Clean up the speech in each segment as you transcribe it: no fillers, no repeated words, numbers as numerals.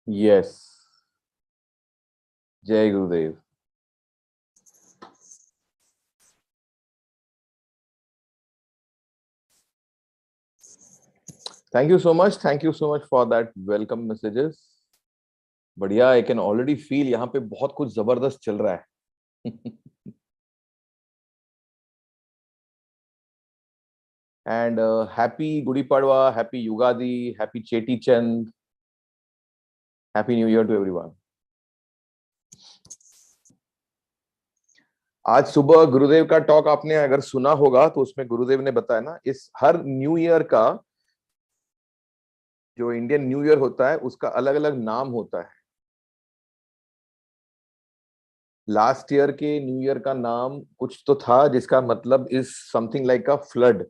Yes, जय गुरुदेव। Thank you so much. Thank you so much for that welcome messages. बढ़िया, I can already feel यहाँ पे बहुत कुछ जबरदस्त चल रहा है। And happy Gudi Padwa, happy Yugadi, happy Cheti Chand, happy New Year to everyone. आज सुबह गुरुदेव का टॉक आपने अगर सुना होगा तो उसमें गुरुदेव ने बताया ना, इस हर न्यू ईयर का जो इंडियन न्यू ईयर होता है उसका अलग अलग नाम होता है। लास्ट ईयर के न्यू ईयर का नाम कुछ तो था जिसका मतलब is something like a flood.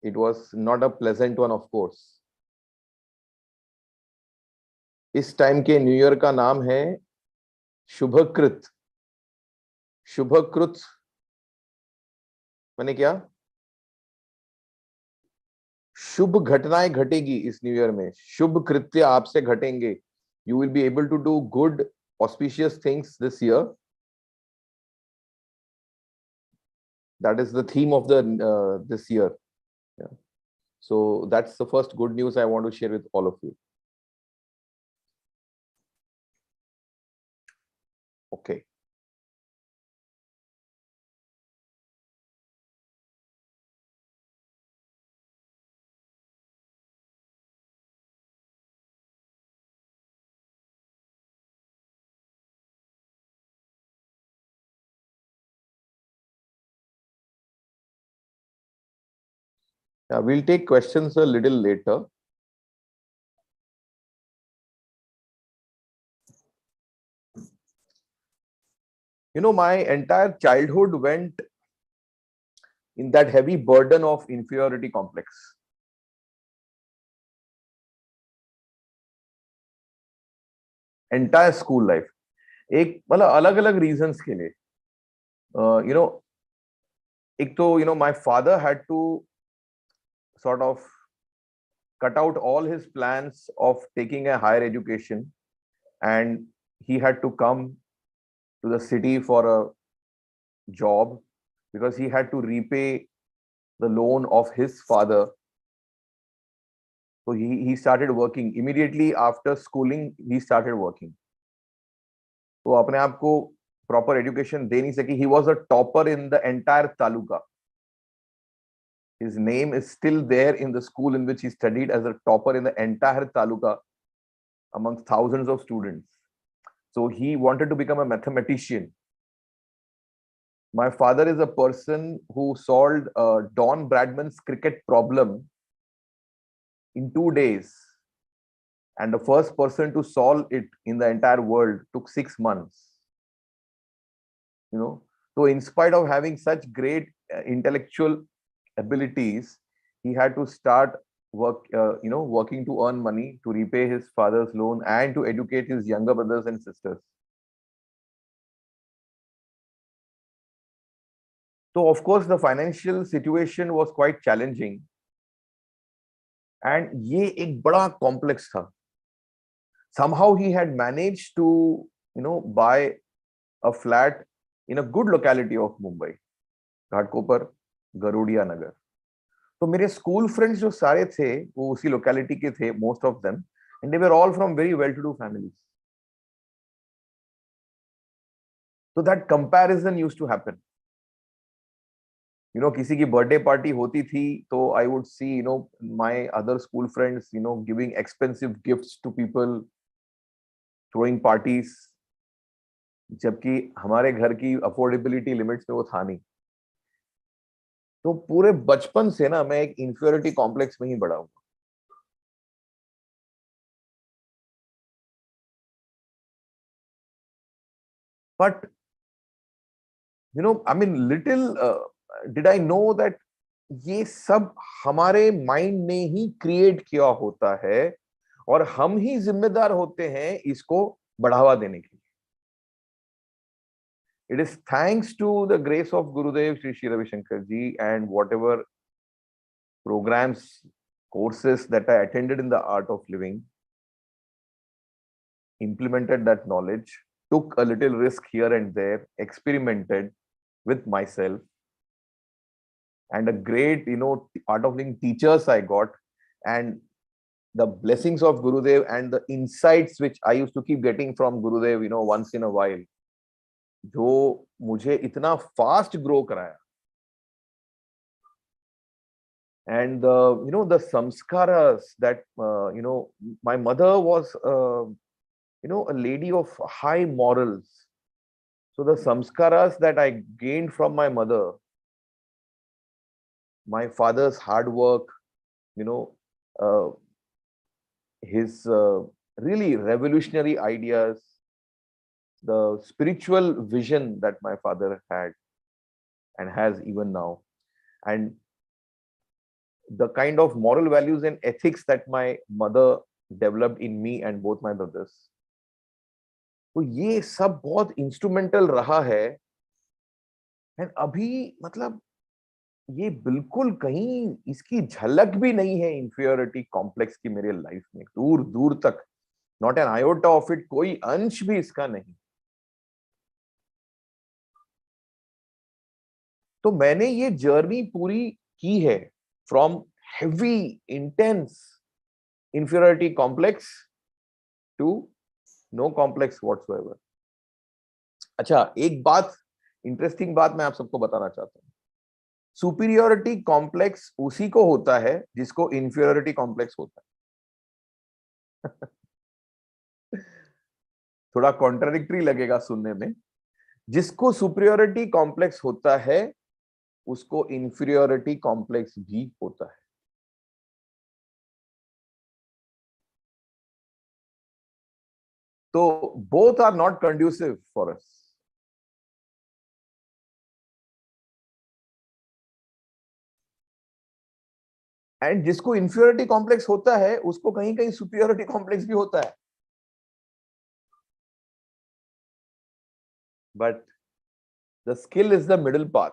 It was not a pleasant one of course. इस टाइम के न्यू ईयर का नाम है शुभकृत। शुभकृत माने क्या? शुभ घटनाएं घटेगी इस न्यू ईयर में, शुभ कृत्य आपसे घटेंगे। You will be able to do good auspicious things this year. That is the theme of the this year. Yeah. So that's the first good news I want to share with all of you. Okay. We'll take questions a little later. You know, my entire childhood went in that heavy burden of inferiority complex. Entire school life. एक मतलब अलग अलग reasons के लिए. You know, एक तो my father had to sort of cut out all his plans of taking a higher education, and he had to come to the city for a job because he had to repay the loan of his father. So he started working immediately after schooling. He started working. तो अपने आप को proper education दे नहीं सकी. He was a topper in the entire taluka. His name is still there in the school in which he studied as a topper in the entire taluka amongst thousands of students. So he wanted to become a mathematician. My father is a person who solved Don Bradman's cricket problem in 2 days. And the first person to solve it in the entire world took 6 months. You know, so in spite of having such great intellectual abilities, he had to start working to earn money to repay his father's loan and to educate his younger brothers and sisters. So of course the financial situation was quite challenging, and ये एक बड़ा complex था. Somehow he had managed to buy a flat in a good locality of Mumbai, Ghatkopar, गरुड़िया नगर. तो मेरे school friends जो सारे थे वो उसी लोकेलिटी के थे, most of them, and they were all from very well-to-do families. So that comparison used to happen. किसी की बर्थडे पार्टी होती थी तो I would see my other school friends giving expensive gifts to people, throwing parties, जबकि हमारे घर की affordability limits में वो था नहीं. तो पूरे बचपन से ना मैं एक इंफीरियरिटी कॉम्प्लेक्स में ही बड़ा हूं. But I mean little did I know that ये सब हमारे माइंड ने ही क्रिएट किया होता है और हम ही जिम्मेदार होते हैं इसको बढ़ावा देने के लिए. It is thanks to the grace of Gurudev Shri Ravi Shankar ji and whatever programs, courses that I attended in the art of living, implemented that knowledge, took a little risk here and there, experimented with myself, and a great, art of living teachers I got, and the blessings of Gurudev and the insights which I used to keep getting from Gurudev, once in a while, जो मुझे इतना fast grow कराया. And the samskaras that my mother was a lady of high morals. So the samskaras that I gained from my mother, my father's hard work, his really revolutionary ideas, the spiritual vision that my father had and has even now, and the kind of moral values and ethics that my mother developed in me and both my brothers. तो ये सब बहुत instrumental रहा है. And अभी मतलब ये बिल्कुल कहीं इसकी झलक भी नहीं है इंफीरियरिटी कॉम्प्लेक्स की मेरे लाइफ में, दूर दूर तक. Not an iota of it, कोई अंश भी इसका नहीं. तो मैंने ये जर्नी पूरी की है from heavy intense inferiority complex to no complex whatsoever. अच्छा, एक बात, इंटरेस्टिंग बात मैं आप सबको बताना चाहता हूँ. सुपीरियोरिटी कॉम्प्लेक्स उसी को होता है जिसको इंफीरियोरिटी कॉम्प्लेक्स होता है. थोड़ा कॉन्ट्राडिक्टरी लगेगा सुनने में. जिसको सुपीरियोरिटी कॉम्प्लेक्स होता है उसको इंफीरियोरिटी कॉम्प्लेक्स भी होता है. तो both are not conducive for us. And जिसको इंफीरियरिटी कॉम्प्लेक्स होता है उसको कहीं कहीं सुपीरियरिटी कॉम्प्लेक्स भी होता है. But the skill is the middle path.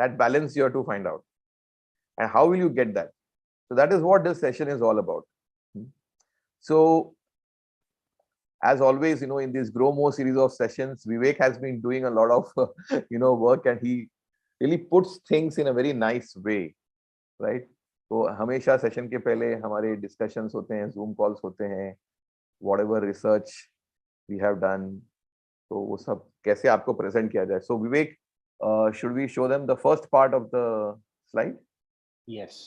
That balance you have to find out. And how will you get that? So that is what this session is all about. So, as always, in this GROWMORE series of sessions, Vivek has been doing a lot of, work, and he really puts things in a very nice way, right? तो हमेशा session के पहले हमारे discussions होते हैं, zoom calls होते हैं, whatever research we have done, तो वो सब कैसे आपको प्रेजेंट किया जाए. So Vivek, should we show them the first part of the slide? Yes.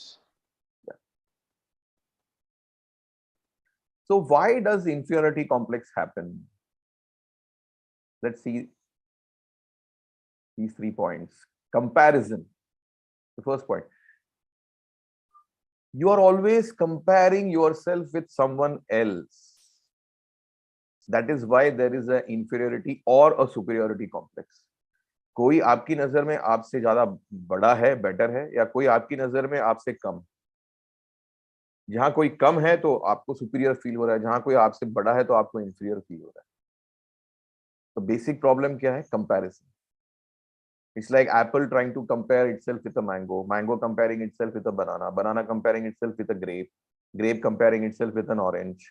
So why does inferiority complex happen? Let's see these 3 points. Comparison. The first point. You are always comparing yourself with someone else. That is why there is an inferiority or a superiority complex. कोई आपकी नजर में आपसे ज्यादा बड़ा है, better है, या कोई आपकी नजर में आपसे कम. जहां कोई कम है तो आपको सुपीरियर फील हो रहा है, जहां कोई आपसे बड़ा है तो आपको इंफीरियर फील हो रहा है. तो बेसिक प्रॉब्लम क्या है? Comparison. It's like apple trying to compare itself with a mango, mango comparing itself with a banana, banana comparing itself with a grape, grape comparing itself with an orange.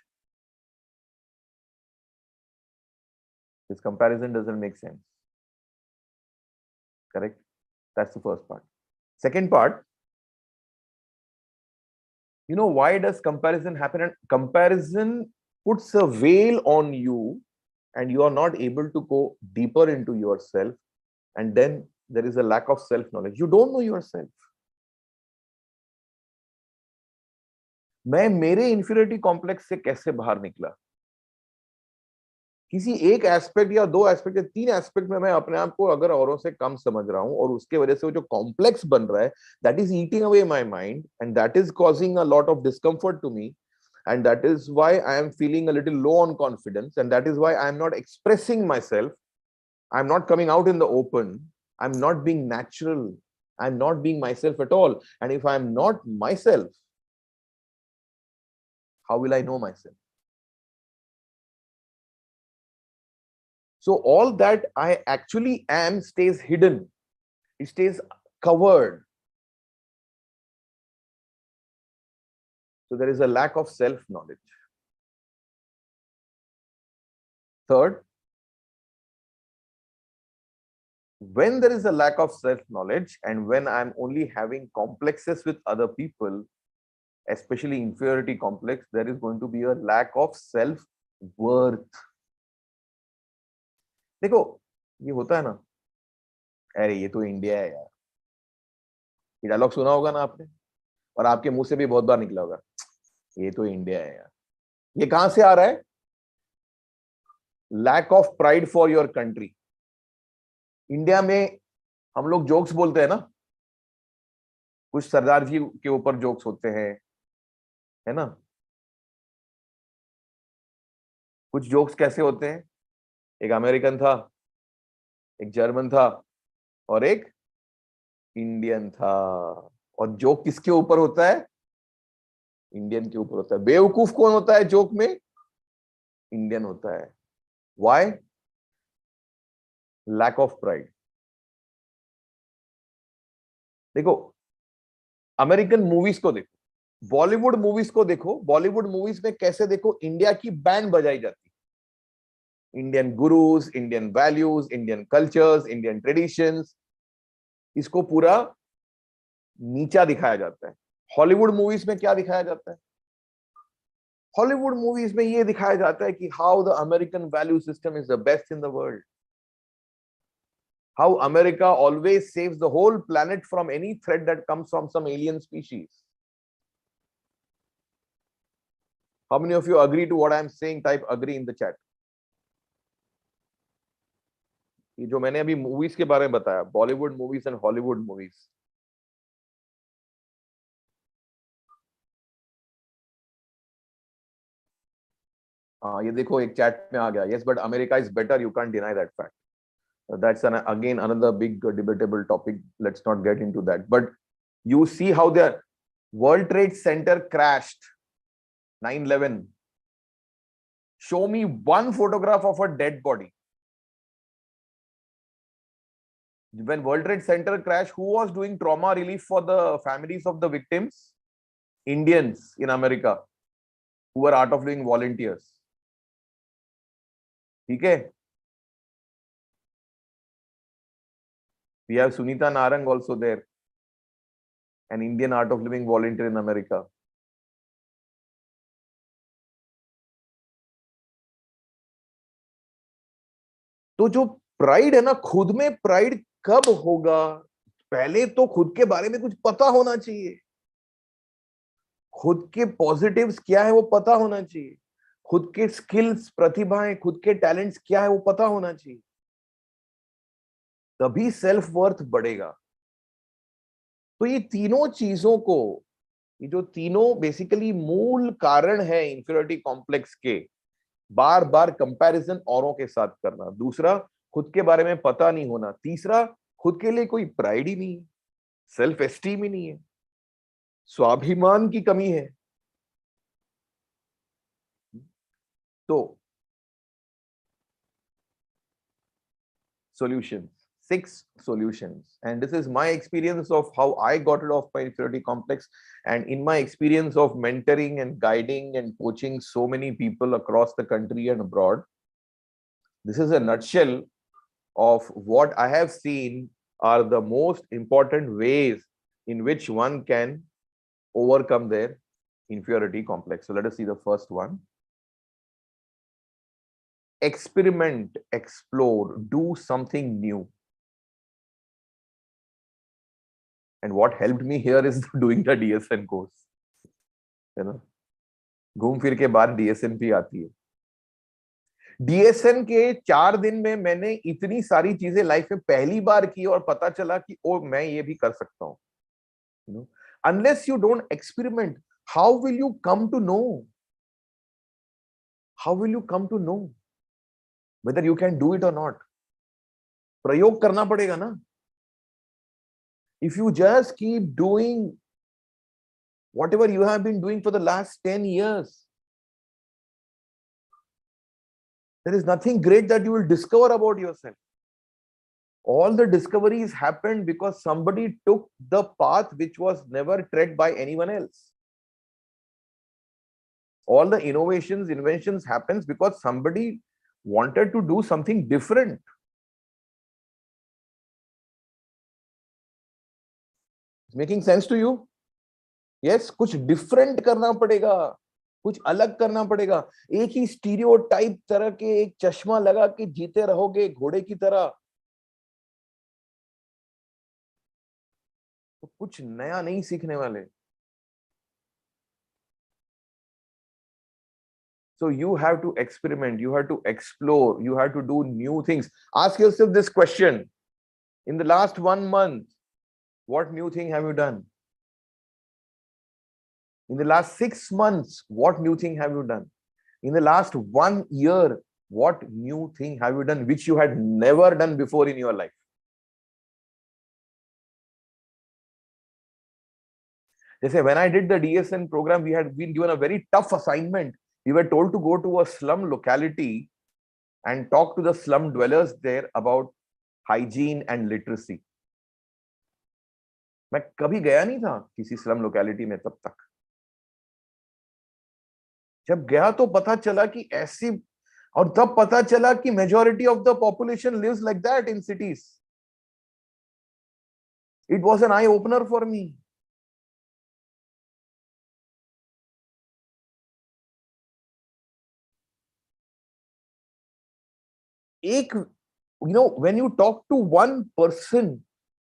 This comparison doesn't make sense. Correct? That's the first part. Second part, why does comparison happen? And comparison puts a veil on you and you are not able to go deeper into yourself, and then there is a lack of self knowledge. You don't know yourself. मैं मेरे inferiority complex से कैसे बाहर निकला? किसी एक aspect या 2 aspect या 3 एस्पेक्ट में मैं अपने आप को अगर औरों से कम समझ रहा हूं और उसके वजह से वो जो कॉम्प्लेक्स बन रहा है, that is eating away my mind and that is causing a lot of discomfort to me, and that is why I am feeling a little low on confidence, and that is why I am not expressing myself. I'm not coming out in the open. I'm not being natural. I'm not being myself at all. And if I'm not myself, how will I know myself? So all that I actually am stays hidden. It stays covered. So there is a lack of self-knowledge. Third, when there is a lack of self-knowledge and when I'm only having complexes with other people, especially inferiority complex, there is going to be a lack of self-worth. देखो ये होता है ना, अरे ये तो India है यार, ये डायलॉग सुना होगा ना आपने, और आपके मुंह से भी बहुत बार निकला होगा, ये तो इंडिया है यार। ये कहां से आ रहा है? Lack of pride for your country. India में हम लोग जोक्स बोलते हैं ना, कुछ सरदार जी के ऊपर जोक्स होते हैं, है ना। कुछ जोक्स कैसे होते हैं? एक अमेरिकन था, एक जर्मन था और एक इंडियन था। और जोक किसके ऊपर होता है? इंडियन के ऊपर होता है। बेवकूफ कौन होता है जोक में? इंडियन होता है। व्हाई? Lack of pride. देखो अमेरिकन मूवीज को देखो, बॉलीवुड मूवीज को देखो, बॉलीवुड मूवीज में कैसे देखो इंडिया की बैंड बजाई जाती है। Indian gurus, Indian values, Indian cultures, Indian traditions, इसको पूरा नीचा दिखाया जाता है। हॉलीवुड मूवीज में क्या दिखाया जाता है? हॉलीवुड मूवीज में ये दिखाया जाता है कि how the American value system is the best in the world, how America always saves the whole planet from any threat that comes from some alien species. How many of you agree to what I am saying? Type agree in the chat. ये जो मैंने अभी movies के बारे में बताया, Bollywood movies and Hollywood movies, हाँ ये देखो एक चैट में आ गया, yes but America is better, you can't deny that fact. That's again another big debatable topic, let's not get into that. But you see how the World Trade Center crashed, 9/11. Show me one photograph of a dead body. When World Trade Center crashed, who was doing trauma relief for the families of the victims? Indians in America who were Art of Living volunteers. ठीक है? We have Sunita Narang also there, an Indian Art of Living volunteer in America. तो जो pride है ना, खुद में pride कब होगा? पहले तो खुद के बारे में कुछ पता होना चाहिए, खुद के पॉजिटिव्स क्या है वो पता होना चाहिए, खुद के स्किल्स, प्रतिभाएं, खुद के टैलेंट्स क्या है वो पता होना चाहिए, तभी सेल्फ वर्थ बढ़ेगा। तो ये तीनों चीजों को, ये जो तीनों बेसिकली मूल कारण है इंफीरियरिटी कॉम्प्लेक्स के, बार बार कंपैरिजन औरों के साथ करना, दूसरा खुद के बारे में पता नहीं होना, तीसरा खुद के लिए कोई प्राइड ही नहीं है, सेल्फ एस्टीम ही नहीं है, स्वाभिमान की कमी है। तो solutions, 6 solutions, and this is my experience of how I got rid of my inferiority complex, and in my experience of mentoring and guiding and coaching so many people across the country and abroad, this is a nutshell of what I have seen are the most important ways in which one can overcome their inferiority complex. So let us see the first one. Experiment, explore, do something new. And what helped me here is doing the DSN course. है ना, घूम फिर के बाद DSN भी आती है। DSN के 4 दिन में मैंने इतनी सारी चीजें लाइफ में पहली बार की और पता चला कि ओ मैं ये भी कर सकता हूं। Unless you don't experiment, how will you come to know? How will you come to know whether you can do it or not? प्रयोग करना पड़ेगा ना। If you just keep doing whatever you have been doing for the last 10 years, there is nothing great that you will discover about yourself. All the discoveries happened because somebody took the path which was never tread by anyone else. All the innovations, inventions happens because somebody wanted to do something different. It's making sense to you? Yes, कुछ different करना पड़ेगा, कुछ अलग करना पड़ेगा. एक ही stereotype तरह के एक चश्मा लगा के जीते रहोगे घोड़े की तरह, तो कुछ नया नहीं सीखने वाले. So you have to experiment, you have to explore, you have to do new things. Ask yourself this question: in the last 1 month, what new thing have you done? In the last 6 months, what new thing have you done? In the last 1 year, what new thing have you done which you had never done before in your life? They say, when I did the DSN program, we had been given a very tough assignment. We were told to go to a slum locality and talk to the slum dwellers there about hygiene and literacy. मैं कभी गया नहीं था किसी slum locality में तब तक. जब गया तो पता चला कि ऐसी, और तब पता चला कि majority of the population lives like that in cities. It was an eye opener for me. एक, you know, when you talk to one person,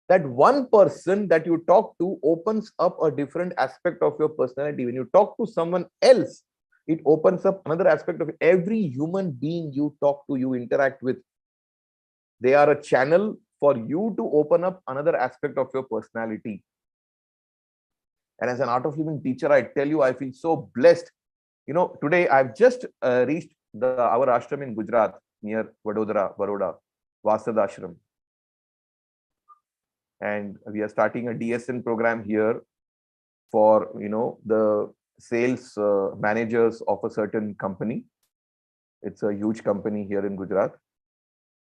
that one person that you talk to opens up a different aspect of your personality. When you talk to someone else, it opens up another aspect of every human being you talk to, you interact with. They are a channel for you to open up another aspect of your personality. And as an art of living teacher, I tell you, I feel so blessed. You know, today I've just reached our ashram in Gujarat near Vadodara, Baroda, Vasad Ashram. And we are starting a DSN program here for, you know, the sales managers of a certain company. It's a huge company here in Gujarat.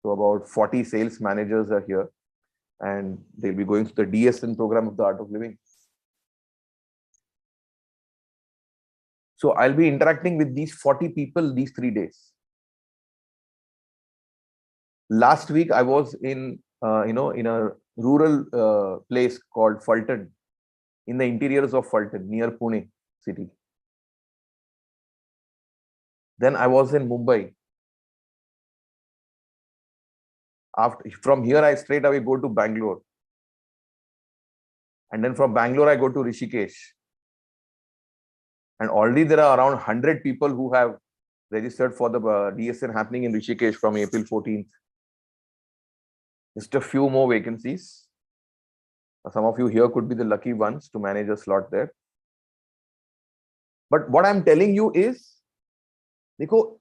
So about 40 sales managers are here, and they'll be going through the DSN program of the Art of Living. So I'll be interacting with these 40 people these 3 days. Last week I was in, you know, in a rural place called Fulton, in the interiors of Fulton, near Pune city. Then I was in Mumbai. From here, I straight away go to Bangalore. And then from Bangalore, I go to Rishikesh. And already there are around 100 people who have registered for the DSN happening in Rishikesh from April 14th. Just a few more vacancies. Some of you here could be the lucky ones to manage a slot there. But what I'm telling you is,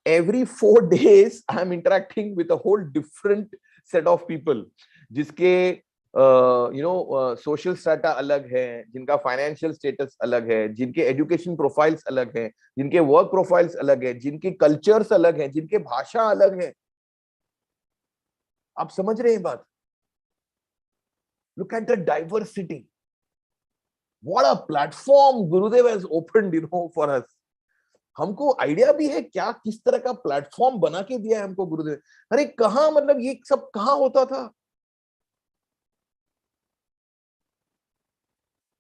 every 4 days, I'm interacting with a whole different set of people. जिसके social strata अलग है, जिनका financial status अलग है, जिनके education profiles अलग हैं, जिनके वर्क प्रोफाइल्स अलग है, जिनके कल्चर्स अलग हैं, जिनके भाषा अलग है. आप समझ रहे हैं बात? Look at the diversity. What a platform Gurudev has opened, for us. हमको आइडिया भी है क्या, किस तरह का प्लेटफॉर्म बना के दिया है हमको गुरुदेव. अरे कहाँ, मतलब ये सब कहाँ होता था?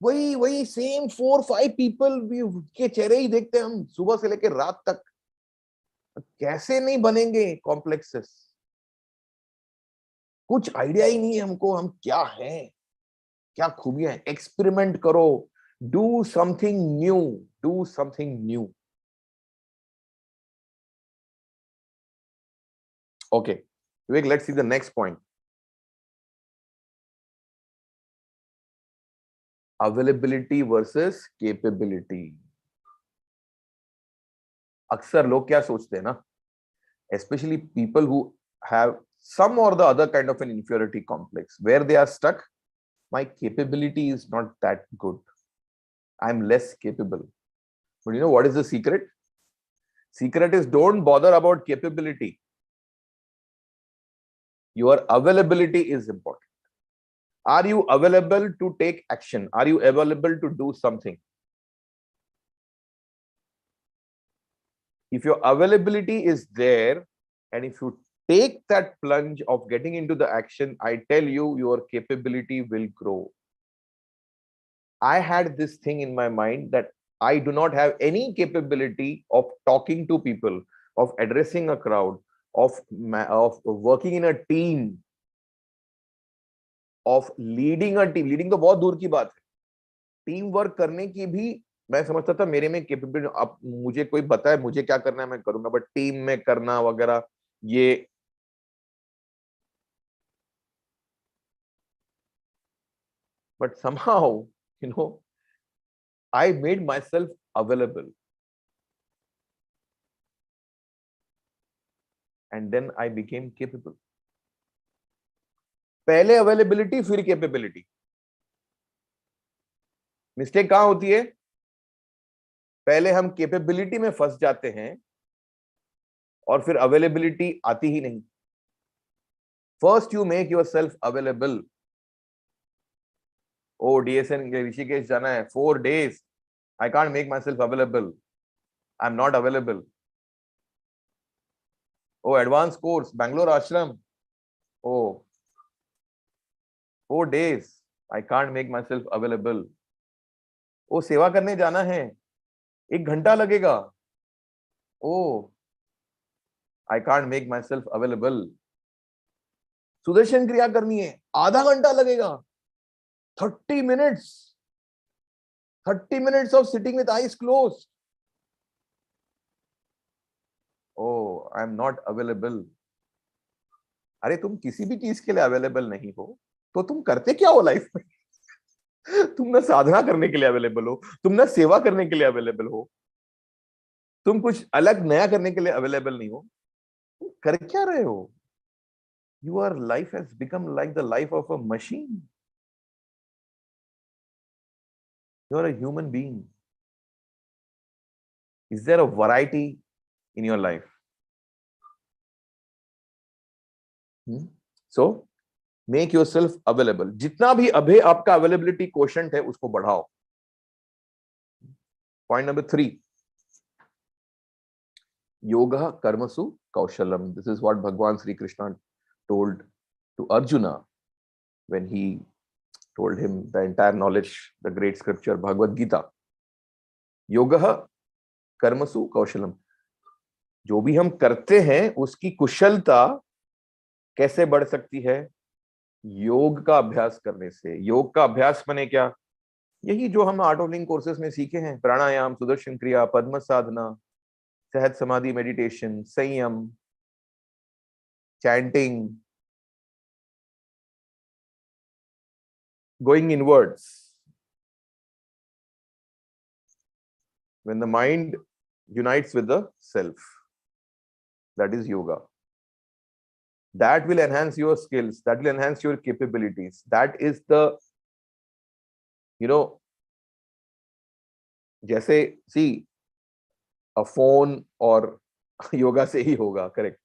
वही सेम 4-5 पीपल के चेहरे ही देखते हैं हम सुबह से लेकर रात तक. कैसे नहीं बनेंगे कॉम्प्लेक्सेस? कुछ आइडिया ही नहीं है हमको, हम क्या हैं, क्या खूबियां हैं. एक्सपेरिमेंट करो, do something new, do something new. Okay, Vivek, let's see the next point. Availability versus capability. अक्सर लोग क्या सोचते हैं ना, especially people who have some or the other kind of an inferiority complex, where they are stuck. My capability is not that good. I'm less capable. But you know what is the secret? Secret is, don't bother about capability. Your availability is important. Are you available to take action? Are you available to do something? If your availability is there, And if you take that plunge of getting into the action, I tell you, your capability will grow. I had this thing in my mind that I do not have any capability of talking to people, of addressing a crowd, of working in a team, of leading a team. Leading तो बहुत दूर की बात है, team work करने की भी मैं समझता था मेरे में कैपेबिलिटी। अब मुझे कोई बताए मुझे क्या करना है मैं करूंगा, बट टीम में करना वगैरह ये, but somehow, you know, I made myself available, and then I became capable. पहले अवेलेबिलिटी फिर कैपेबिलिटी। मिस्टेक कहां होती है? पहले हम कैपेबिलिटी में फंस जाते हैं और फिर अवेलेबिलिटी आती ही नहीं। First you make yourself available. ओ डीएसएन ऋषिकेश जाना है 4 days, I can't make myself available, I'm not available. Oh, advanced course Bangalore ashram, oh 4 days, I can't make myself available. ओ सेवा करने जाना है 1 घंटा लगेगा, ओ I can't make myself available. Sudarshan क्रिया करनी है आधा घंटा लगेगा, 30 minutes, 30 minutes of sitting with eyes closed. Oh, I'm not available. अरे तुम किसी भी चीज के लिए अवेलेबल नहीं हो तो तुम करते क्या हो लाइफ में? तुम ना साधना करने के लिए अवेलेबल हो, तुम ना सेवा करने के लिए अवेलेबल हो, तुम कुछ अलग नया करने के लिए अवेलेबल नहीं हो, तुम कर क्या रहे हो? Your life has become like the life of a machine. You are a human being. Is there a variety in your life? So make yourself available. जितना भी अभी आपका अवेलेबिलिटी क्वोशंट है उसको बढ़ाओ। Point number 3. Yoga karmasu kaushalam. This is what Bhagwan Sri Krishna told to Arjuna when he told him the entire knowledge, the great scripture Bhagavad Gita. Yoga karmasu kaushalam. जो भी हम करते हैं उसकी कुशलता कैसे बढ़ सकती है? योग का अभ्यास करने से। योग का अभ्यास माने क्या? यही जो हम आर्ट ऑफ लिविंग कोर्सेज में सीखे हैं, प्राणायाम, सुदर्शन क्रिया, पद्म साधना, सहज समाधि मेडिटेशन, संयम, chanting, going inwards. When the mind unites with the self, that is yoga. That will enhance your skills, that will enhance your capabilities. That is the, you know, जैसे see a phone और योगा से ही होगा, correct?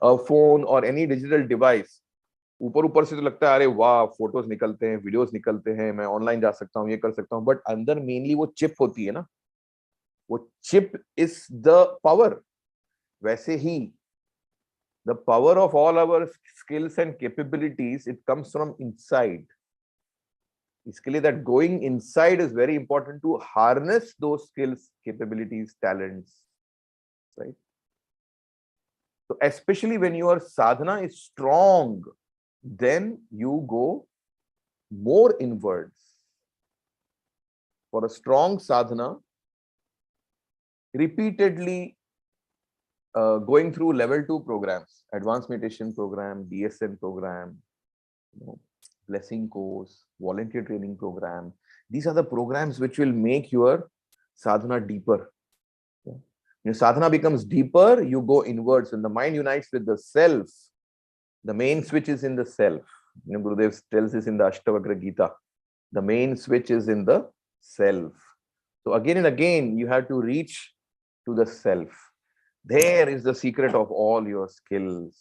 a phone or any digital device, ऊपर ऊपर से तो लगता है अरे वाह फोटोज निकलते हैं, वीडियोस निकलते हैं, मैं ऑनलाइन जा सकता हूँ, ये कर सकता हूँ, बट अंदर मेनली वो चिप होती है ना, वो चिप इज द पावर। वैसे ही the power of all our skills and capabilities, it comes from inside. इसके लिए that going inside is very important to harness those skills, capabilities, talents, right? So especially when your sadhana is strong, then you go more inwards. For a strong sadhana, repeatedly going through level 2 programs, advanced meditation program, DSN program, blessing course, volunteer training program, these are the programs which will make your sadhana deeper. Your sadhana becomes deeper, you go inwards. When the mind unites with the self, the main switch is in the self. Gurudev tells this in the Ashtavakra Gita. The main switch is in the self. So again and again, you have to reach to the self. There is the secret of all your skills.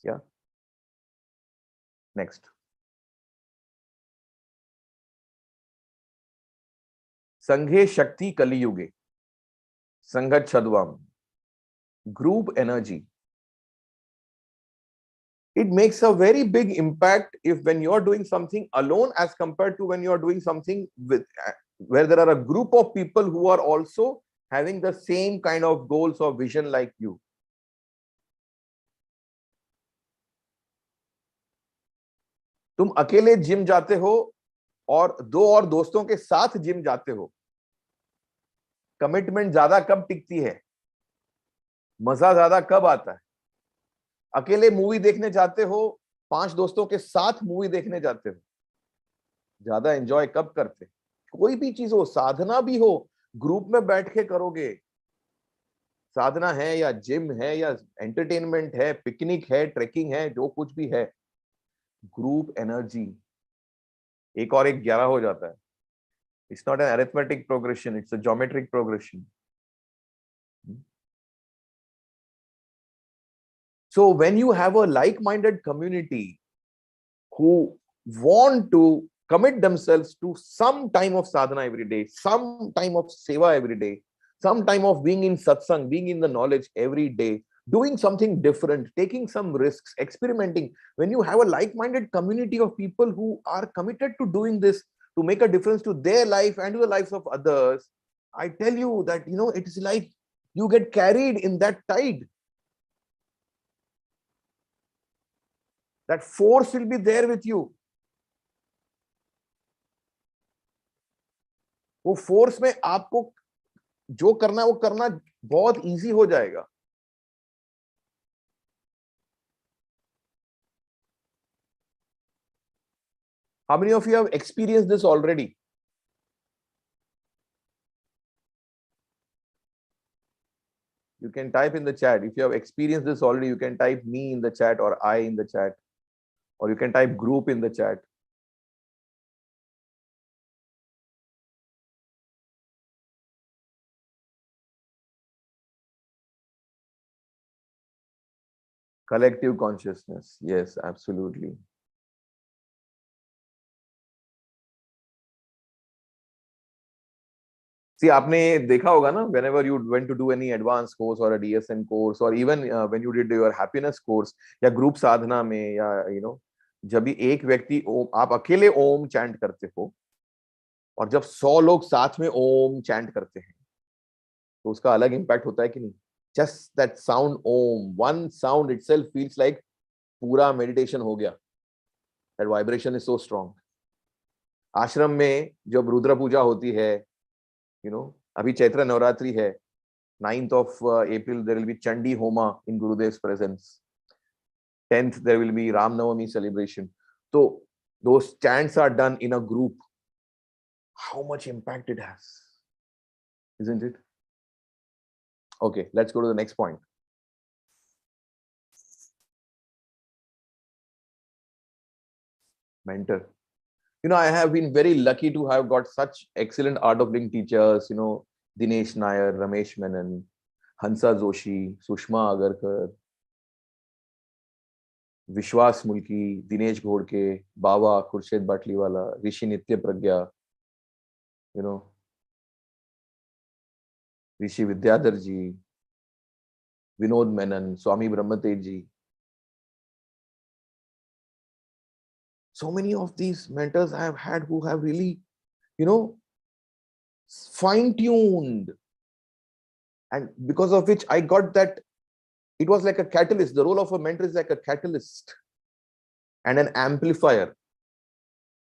Yeah. Next. Sanghe Shakti Kali Yuge. Sangat Chadvam. group energy. It makes a very big impact if when you're doing something alone as compared to when you're doing something with where there are a group of people who are also having the same kind of goals or vision like you. तुम अकेले gym जाते हो और दो और दोस्तों के साथ जिम जाते हो, कमिटमेंट ज्यादा कब टिकती है, मजा ज्यादा कब आता है? अकेले मूवी देखने जाते हो, 5 दोस्तों के साथ मूवी देखने जाते हो, ज्यादा एंजॉय कब करते? कोई भी चीज हो, साधना भी हो, ग्रुप में बैठ के करोगे, साधना है या जिम है या एंटरटेनमेंट है, पिकनिक है, ट्रेकिंग है, जो कुछ भी है, ग्रुप एनर्जी, एक और एक 11 हो जाता है. It's not an arithmetic progression, it's a geometric progression. So when you have a like-minded community who want to commit themselves to some time of sadhana every day, some time of seva every day, some time of being in satsang, being in the knowledge every day, doing something different, taking some risks, experimenting. When you have a like-minded community of people who are committed to doing this, to make a difference to their life and to the lives of others, I tell you that, it is like you get carried in that tide. That force will be there with you. वो force में आपको जो करना है वो करना बहुत easy हो जाएगा. How many of you have experienced this already? You can type in the chat. If you have experienced this already, you can type me in the chat or I in the chat, or you can type group in the chat. Collective consciousness. Yes, absolutely. See, आपने देखा होगा ना, whenever you went to do any advanced course or a DSN course, or even when you did your happiness course या group साधना में, या जब भी एक व्यक्ति आप अकेले ओम चैंट करते हो और जब 100 लोग साथ में ओम चैंट करते हैं तो उसका अलग इम्पैक्ट होता है कि नहीं? Just that sound Om, one sound itself feels like पूरा मेडिटेशन हो गया. That vibration is so strong. आश्रम में जब रुद्र पूजा होती है, अभी चैत्र नवरात्रि है, 9th of April there will be Chandi Homa in Gurudev's presence. 10th there will be Ram Navami celebration. So those chants are done in a group. How much impact it has, isn't it? Okay, let's go to the next point. Mentor. I have been very lucky to have got such excellent art of living teachers, Dinesh Nair, Ramesh Menon, Hansa Joshi, Sushma Agarkar, Vishwas Mulki, Dinesh Ghodke, Baba, Khurshid Batliwala, Rishi Nitya Pragya, Rishi Vidyadhar ji, Vinod Menon, Swami Brahmatej ji. So many of these mentors I have had who have really, fine-tuned, and because of which I got that it was like a catalyst. The role of a mentor is like a catalyst and an amplifier.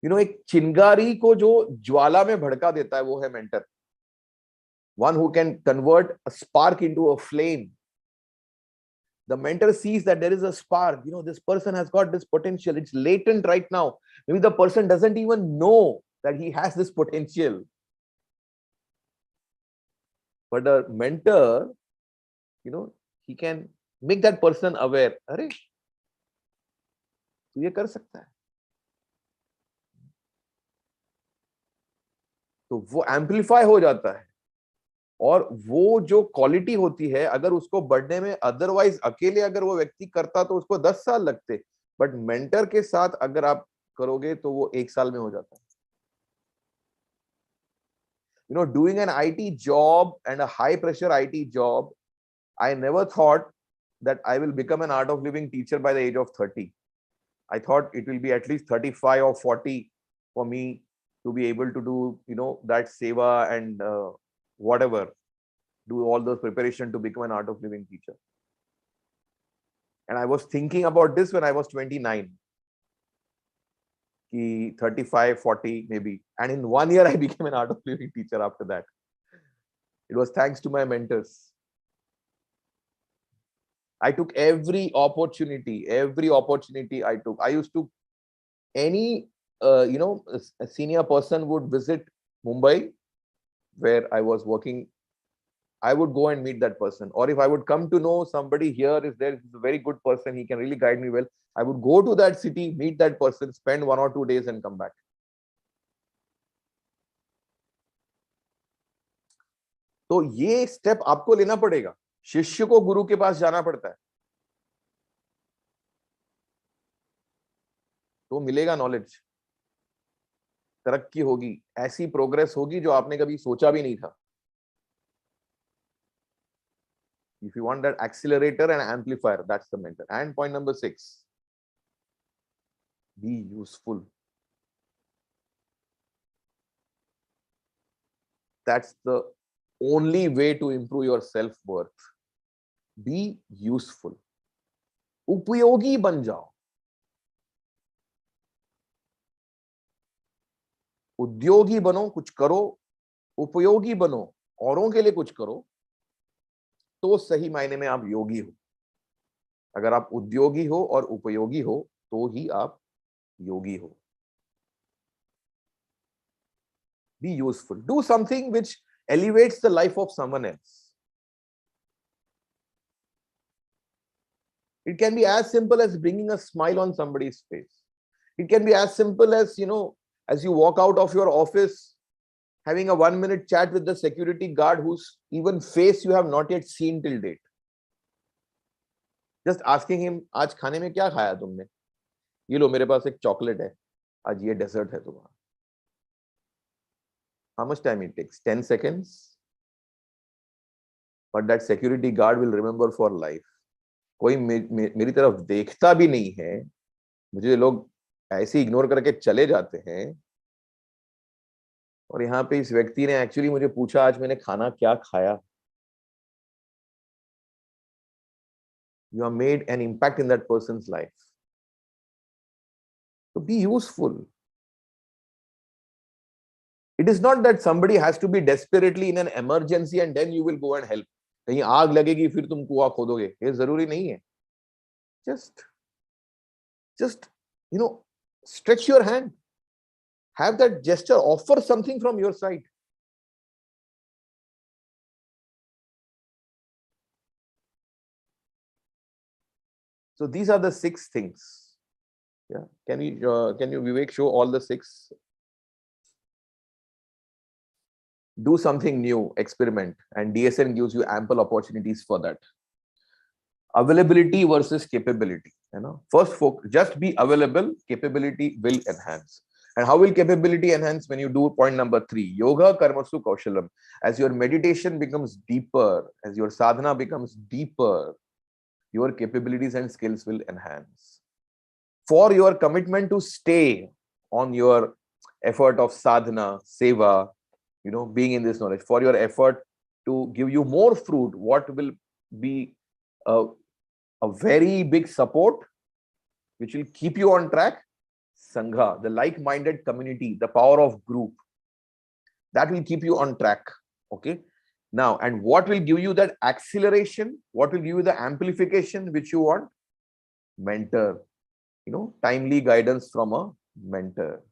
एक चिंगारी को जो ज्वाला में भड़का देता है वो है mentor. One who can convert a spark into a flame. The mentor sees that there is a spark. This person has got this potential. It's latent right now. Maybe the person doesn't even know that he has this potential. But a mentor, he can make that person aware. अरे, तू ये कर सकता है. तो वो amplify हो जाता है. और वो जो क्वालिटी होती है, अगर उसको बढ़ने में अदरवाइज अकेले अगर वो व्यक्ति करता तो उसको 10 साल लगते, बट मेंटर के साथ अगर आप करोगे तो वो 1 साल में हो जाता है. Doing an IT job and a high pressure IT job, I never thought that I will become an art of living teacher by the age of 30. I thought it will be at least 35 or 40 for me to be able to do, that seva and whatever, do all those preparation to become an art of living teacher. And I was thinking about this when I was 29. 35, 40 maybe. And in 1 year, I became an art of living teacher after that. It was thanks to my mentors. I took every opportunity I took. I used to, any, a senior person would visit Mumbai where I was working. I would go and meet that person. Or if I would come to know somebody here is there, is a very good person, he can really guide me well, I would go to that city, meet that person, spend 1 or 2 days and come back. तो ये step आपको लेना पड़ेगा. शिष्य को गुरु के पास जाना पड़ता है, तो मिलेगा नॉलेज, तरक्की होगी, ऐसी प्रोग्रेस होगी जो आपने कभी सोचा भी नहीं था. If you want that accelerator and amplifier, that's the mentor. And point number 6, be useful. That's the only way to improve your self-worth. Be useful. उपयोगी बन जाओ. उद्योगी बनो, कुछ करो. उपयोगी बनो, औरों के लिए कुछ करो, तो सही मायने में आप योगी हो. अगर आप उद्योगी हो और उपयोगी हो तो ही आप योगी हो. Be useful. Do something which elevates the life of someone else. It can be as simple as bringing a smile on somebody's face. It can be as simple as, as you walk out of your office, having a 1-minute chat with the security guard whose even face you have not yet seen till date. Just asking him, आज खाने में क्या खाया तुमने? ये लो मेरे पास एक chocolate है, आज ये डेजर्ट है तुम्हारा. How much time it takes? 10 seconds. But that security guard will remember for life. कोई मेरी तरफ देखता भी नहीं है, मुझे लोग ऐसे इग्नोर करके चले जाते हैं. और यहाँ पे इस व्यक्ति ने एक्चुअली मुझे पूछा आज मैंने खाना क्या खाया. You have made an impact in that person's life. So be useful. It is not that somebody has to be desperately in an emergency and then you will go and help. कहीं आग लगेगी फिर तुम कुआं खोदोगे, ये जरूरी नहीं है. Just stretch your hand. Have that gesture, offer something from your side. So these are the 6 things. Yeah. Can you Vivek show all the 6? Do something new, experiment, and DSN gives you ample opportunities for that. Availability versus capability. First, just be available. Capability will enhance. And how will capability enhance? When you do point number 3, yoga karmasu kaushalam. As your meditation becomes deeper, as your sadhana becomes deeper, your capabilities and skills will enhance. For your commitment to stay on your effort of sadhana, seva, being in this knowledge, for your effort to give you more fruit, what will be a very big support, which will keep you on track? Sangha, the like-minded community, the power of group, that will keep you on track. Okay. Now, and what will give you that acceleration? What will give you the amplification which you want? Mentor, timely guidance from a mentor.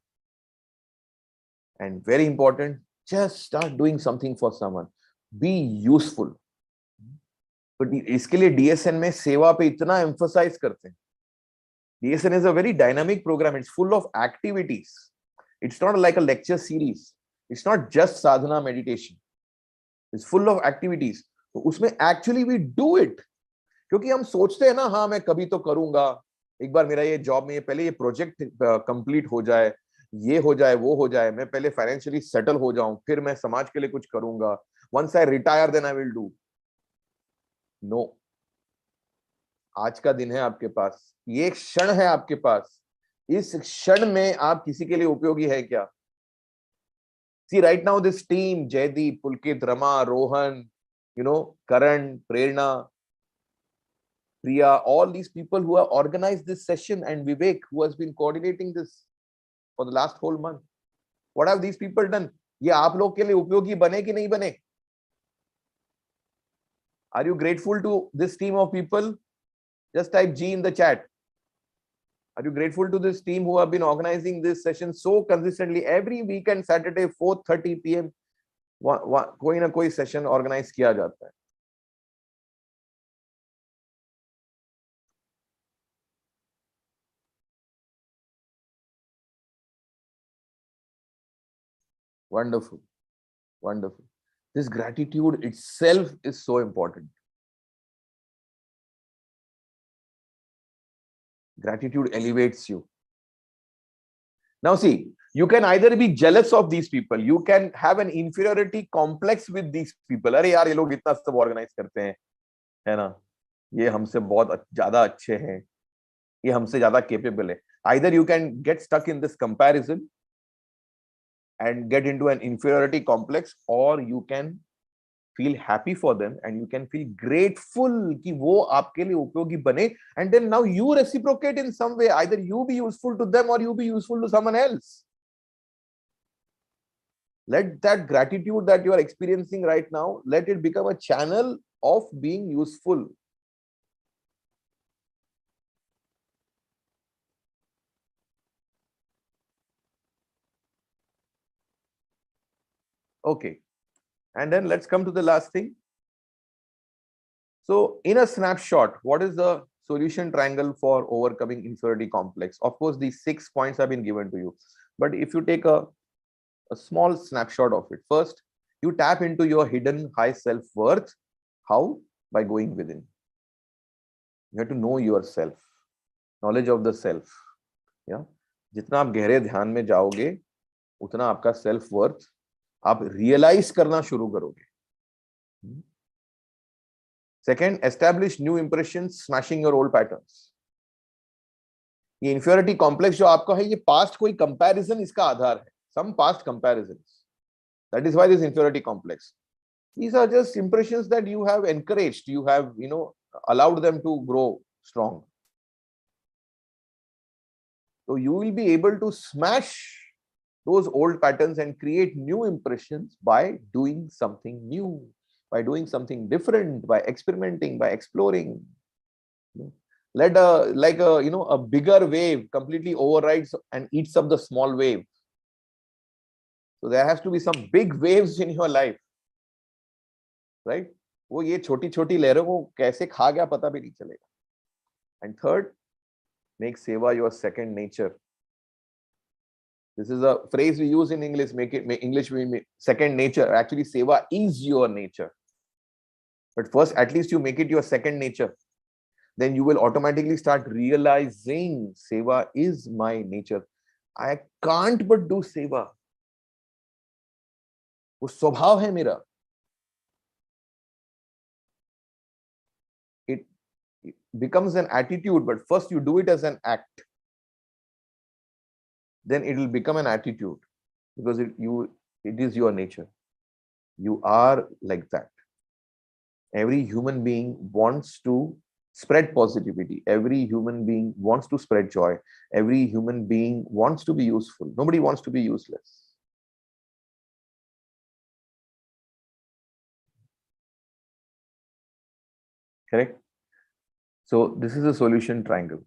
And very important, just start doing something for someone. Be useful. But इसके लिए DSN में सेवा पे इतना emphasize करते हैं. DSN is a very dynamic program. It's full of activities. It's not like a lecture series. It's not just sadhana meditation. It's full of activities. तो उसमें actually we do it. क्योंकि हम सोचते हैं ना, हाँ मैं कभी तो करूंगा, एक बार मेरा ये जॉब में पहले ये प्रोजेक्ट कंप्लीट हो जाए, ये हो जाए, वो हो जाए, मैं पहले फाइनेंशियली सेटल हो जाऊं, फिर मैं समाज के लिए कुछ करूंगा. Once I retire, then I will do. No, आज का दिन है आपके पास, ये एक क्षण है आपके पास, इस क्षण में आप किसी के लिए उपयोगी है क्या? See, right now this team, Jaydeep, Pulkit, Rama, Rohan, Karan, Prerna, Priya, all these people who have organized this session, and Vivek, who has been coordinating this for the last whole month. What have these people done? ये आप लोग के लिए उपयोगी बने कि नहीं बने? Are you grateful to this team of people? Just type G in the chat. Are you grateful to this team who have been organizing this session so consistently every weekend, Saturday, 4:30 p.m. कोई ना कोई session organise किया जाता है. Wonderful, wonderful. This gratitude itself is so important. Gratitude elevates you. Now see, you can either be jealous of these people, you can have an inferiority complex with these people. अरे यार ये लोग इतना सब organise करते हैं, है ना, ये हमसे बहुत ज्यादा अच्छे हैं, ये हमसे ज्यादा capable है. Either you can get stuck in this comparison and get into an inferiority complex, or you can feel happy for them and you can feel grateful कि वो आपके लिए उपयोगी बने, and then now you reciprocate in some way. Either you be useful to them or you be useful to someone else. Let that gratitude that you are experiencing right now, let it become a channel of being useful. Okay, and then let's come to the last thing. So in a snapshot, what is the solution triangle for overcoming inferiority complex? Of course, these 6 points have been given to you, but if you take a small snapshot of it, first, you tap into your hidden high self-worth. How? By going within. You have to know yourself, knowledge of the self. Yeah, जितना आप गहरे ध्यान में जाओगे, उतना आपका self worth आप realise करना शुरू करोगे. Second, establish new impressions, smashing your old patterns. ये इंफीरियरिटी कॉम्प्लेक्स जो आपका है, ये पास्ट कोई कंपैरिजन इसका आधार है. Some past comparisons. That is why this inferiority complex. These are just impressions that you have encouraged, you have, allowed them to grow strong. So you will be able to smash those old patterns and create new impressions by doing something new, by doing something different, by experimenting, by exploring. Let a bigger wave completely overrides and eats up the small wave. So there has to be some big waves in your life, right? वो ये छोटी छोटी लहरों को कैसे खा गया पता भी नहीं चलेगा. And third, make seva your second nature. This is a phrase we use in English. Make English second nature. Actually, seva is your nature. But first, at least you make it your second nature. Then you will automatically start realizing seva is my nature. I can't but do seva. वो स्वभाव है मेरा. It becomes an attitude, but first you do it as an act. Then it will become an attitude, because it is your nature. You are like that. Every human being wants to spread positivity. Every human being wants to spread joy. Every human being wants to be useful. Nobody wants to be useless. Correct? So this is a solution triangle.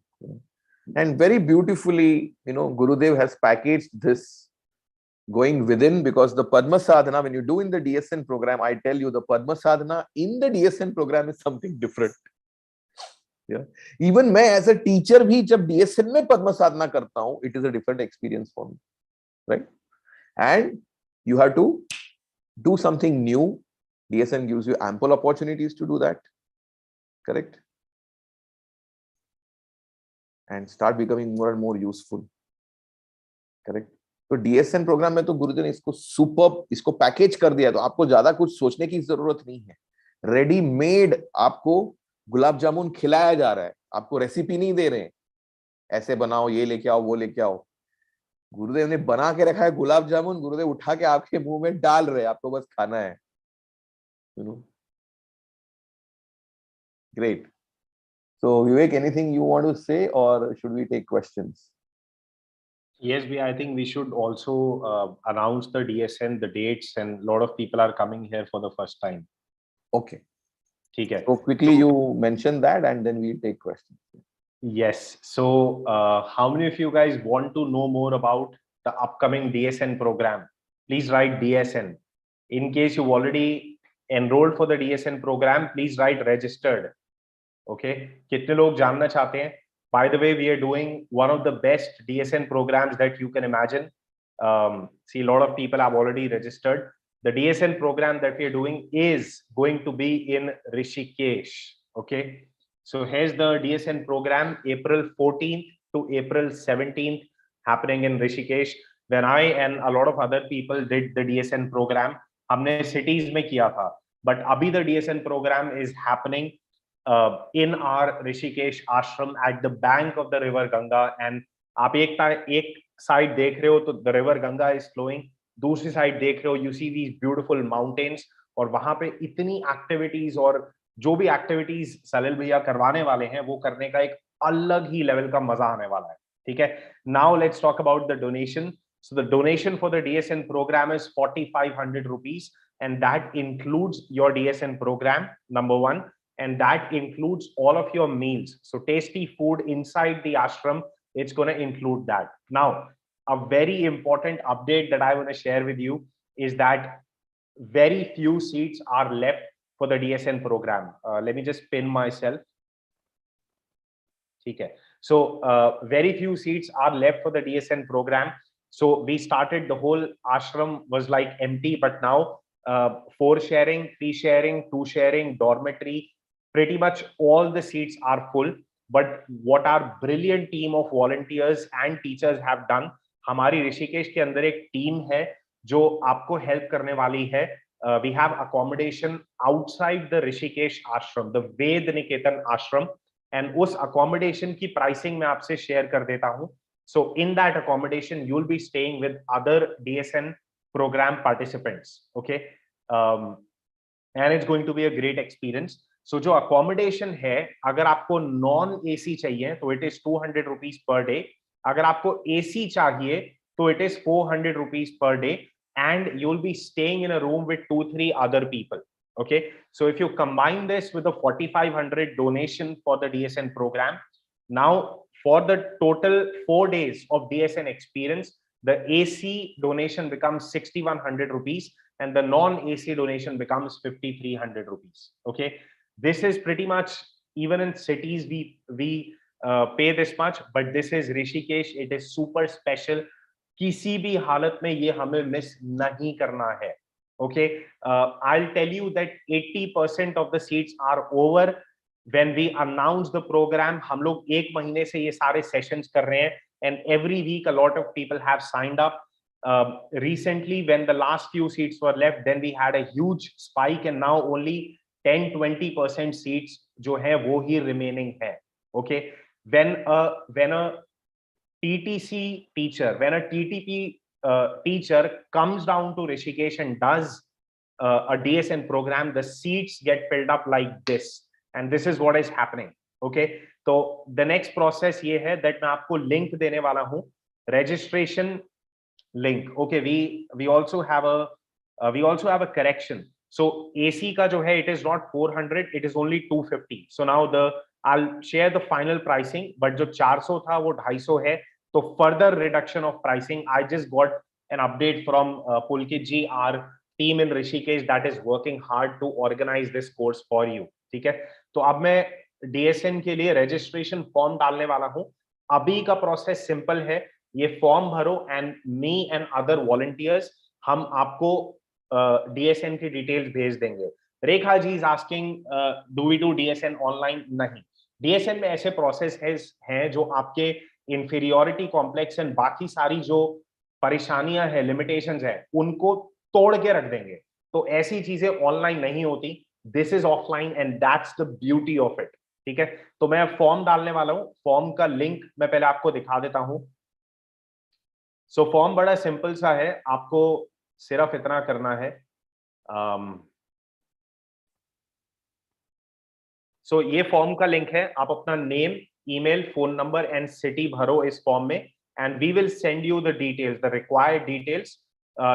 And very beautifully, Gurudev has packaged this going within, because the Padma Sadhana, when you do in the DSN program, I tell you the Padma Sadhana in the DSN program is something different. Yeah. Even मैं as a teacher भी जब DSN में Padma Sadhana करता हूँ, it is a different experience for me, right? And you have to do something new. DSN gives you ample opportunities to do that. Correct? And start becoming more and more useful. Correct? तो DSN programme में तो गुरुजी ने इसको super, इसको package कर दिया, तो आपको ज्यादा कुछ सोचने की जरूरत नहीं है. रेडीमेड आपको गुलाब जामुन खिलाया जा रहा है, आपको रेसिपी नहीं दे रहे हैं, ऐसे बनाओ, ये लेके आओ, वो लेके आओ। गुरुदेव ने बना के रखा है गुलाब जामुन, गुरुदेव उठा के आपके मुंह में डाल रहे हैं, आपको बस खाना है। Great. So Vivek, anything you want to say, or should we take questions? Yes, I think we should also announce the DSN, the dates, and a lot of people are coming here for the first time. Okay. Okay. So quickly you mention that, and then we take questions. Yes. So how many of you guys want to know more about the upcoming DSN program? Please write DSN. In case you've already enrolled for the DSN program, please write registered. Okay. कितने लोग जानना चाहते हैं? By the way, we are doing one of the best DSN programs that you can imagine. See, a lot of people have already registered. The DSN program that we are doing is going to be in Rishikesh. Okay. So here's the DSN program, April 14th to April 17th, happening in Rishikesh. When I and a lot of other people did the DSN program, हमने cities में किया था. But अभी the DSN program is happening in our Rishikesh ashram at the bank of the river Ganga. And आप एक side देख रहे हो तो the river Ganga is flowing, दूसरी side देख रहे हो you see these beautiful mountains, और वहां पे इतनी activities, और जो भी activities सलिल भैया करवाने वाले हैं वो करने का एक अलग ही level का मजा आने वाला है. ठीक है. Now let's talk about the donation. So the donation for the DSN program is 4,500 rupees, and that includes your DSN program, number one. And that includes all of your meals. So tasty food inside the ashram, it's going to include that. Now, a very important update that I want to share with you is that very few seats are left for the DSN program. Let me just pin myself. Okay. So very few seats are left for the DSN program. So we started, the whole ashram was like empty, but now 4 sharing, 3 sharing, 2 sharing, dormitory, pretty much all the seats are full. But what our brilliant team of volunteers and teachers have done, हमारी ऋषिकेश के अंदर एक team है जो आपको help करने वाली है. We have accommodation outside the Rishikesh ashram, the Ved Niketan ashram, and उस accommodation की pricing मैं आपसे share कर देता हूँ. So in that accommodation, you'll be staying with other DSN program participants. Okay, and it's going to be a great experience. So जो accommodation है, अगर आपको non AC चाहिए तो it is 200 rupees per day. अगर आपको AC चाहिए तो it is 400 rupees per day, and you'll be staying in a room with 2-3 other people. Okay, so if you combine this with the 4,500 donation for the DSN program, now for the total 4 days of DSN experience, the AC donation becomes 6,100 rupees and the non-AC donation becomes 5,300 rupees. Okay, this is pretty much, even in cities we pay this much, but this is Rishikesh. It is super special. किसी भी हालत में ये हमें miss नहीं करना है. Okay, I'll tell you that 80% of the seats are over. When we announce the program, हम लोग एक महीने से ये सारे sessions कर रहे हैं, and every week a lot of people have signed up. Recently, when the last few seats were left, then we had a huge spike, and now only 10-20% seats जो है वो ही remaining है. Okay, when a TTC teacher, when a TTP teacher comes down to Rishikesh and does a DSN program, the seats get filled up like this, and this is what is happening. Okay, so the next process ये है that मैं आपको link देने वाला हूँ, registration link. Okay, we also have a correction. So AC का जो है, it is not 400, it is only 250. So now I'll share the final pricing, but जो 400 था वो 250 है. So further reduction of pricing. I just got an update from Pulkit ji, our team in Rishikesh, that is working hard to organize this course for you. ठीक है, तो अब मैं DSN के लिए registration form डालने वाला हूँ. अभी का process simple है, ये form भरो and me and other volunteers हम आपको DSN की details भेज देंगे. Rekha ji is asking, do we do DSN online? नहीं, DSN में ऐसे process हैं जो आपके inferiority complex and बाकी सारी जो परेशानियां हैं, limitations हैं, उनको तोड़ के रख देंगे. तो ऐसी चीजें ऑनलाइन नहीं होती. This is offline and that's the beauty of it. ठीक है, तो मैं फॉर्म डालने वाला हूं, फॉर्म का लिंक मैं पहले आपको दिखा देता हूं। सो फॉर्म बड़ा सिंपल सा है, आपको सिर्फ इतना करना है, सो ये फॉर्म का लिंक है, आप अपना name, email, phone number and city भरो इस फॉर्म में, and we will send you the details, the required details,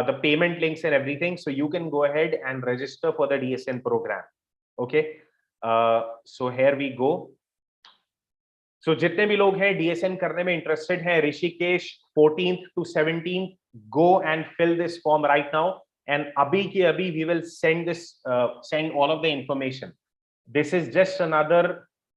the payment links and everything, so you can go ahead and register for the DSN program. Okay, so here we go. So जितने भी लोग हैं DSN करने में interested हैं, Rishikesh 14th to 17th, go and fill this form right now, and अभी के अभी we will send this, send all of the information. This is just another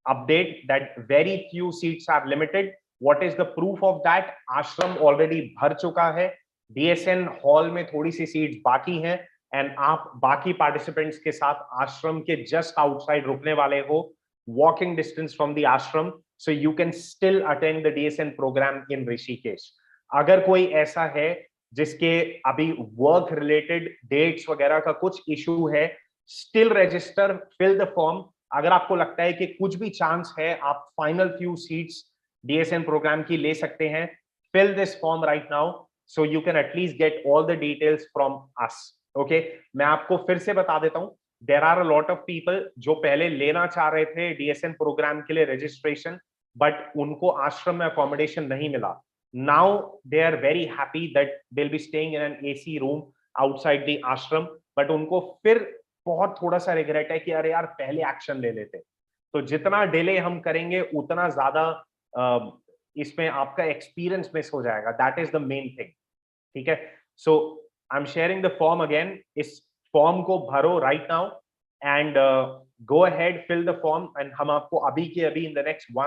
update that very few seats are limited. What is the proof of that? आश्रम already भर चुका है, DSN hall में थोड़ी सी seats बाकी हैं, एंड आप बाकी पार्टिसिपेंट्स के साथ आश्रम के जस्ट आउटसाइड रुकने वाले हो, walking distance from the ashram, so you can still attend the DSN programme in Rishikesh. अगर कोई ऐसा है जिसके अभी वर्क रिलेटेड डेट्स वगैरह का कुछ इशू है, still register, fill the form. अगर आपको लगता है कि कुछ भी चांस है आप final few seats DSN programme की ले सकते हैं, fill this form right now so you can at least get all the details from us. Okay, मैं आपको फिर से बता देता हूं, there are a lot of people जो पहले लेना चाह रहे थे DSN प्रोग्राम के लिए रजिस्ट्रेशन, बट उनको आश्रम में अकोमोडेशन नहीं मिला। Now they are very happy that they'll be staying in an AC room outside the ashram, but उनको फिर बहुत थोड़ा सा रिग्रेट है कि अरे यार पहले एक्शन ले लेते। तो जितना डिले हम करेंगे उतना ज्यादा इसमें आपका एक्सपीरियंस मिस हो जाएगा, that is the main thing. ठीक है, so I am sharing the form again, इस फॉर्म को भरो right now and go ahead, fill the form, and हम आपको अभी के अभी इन द नेक्स्ट 1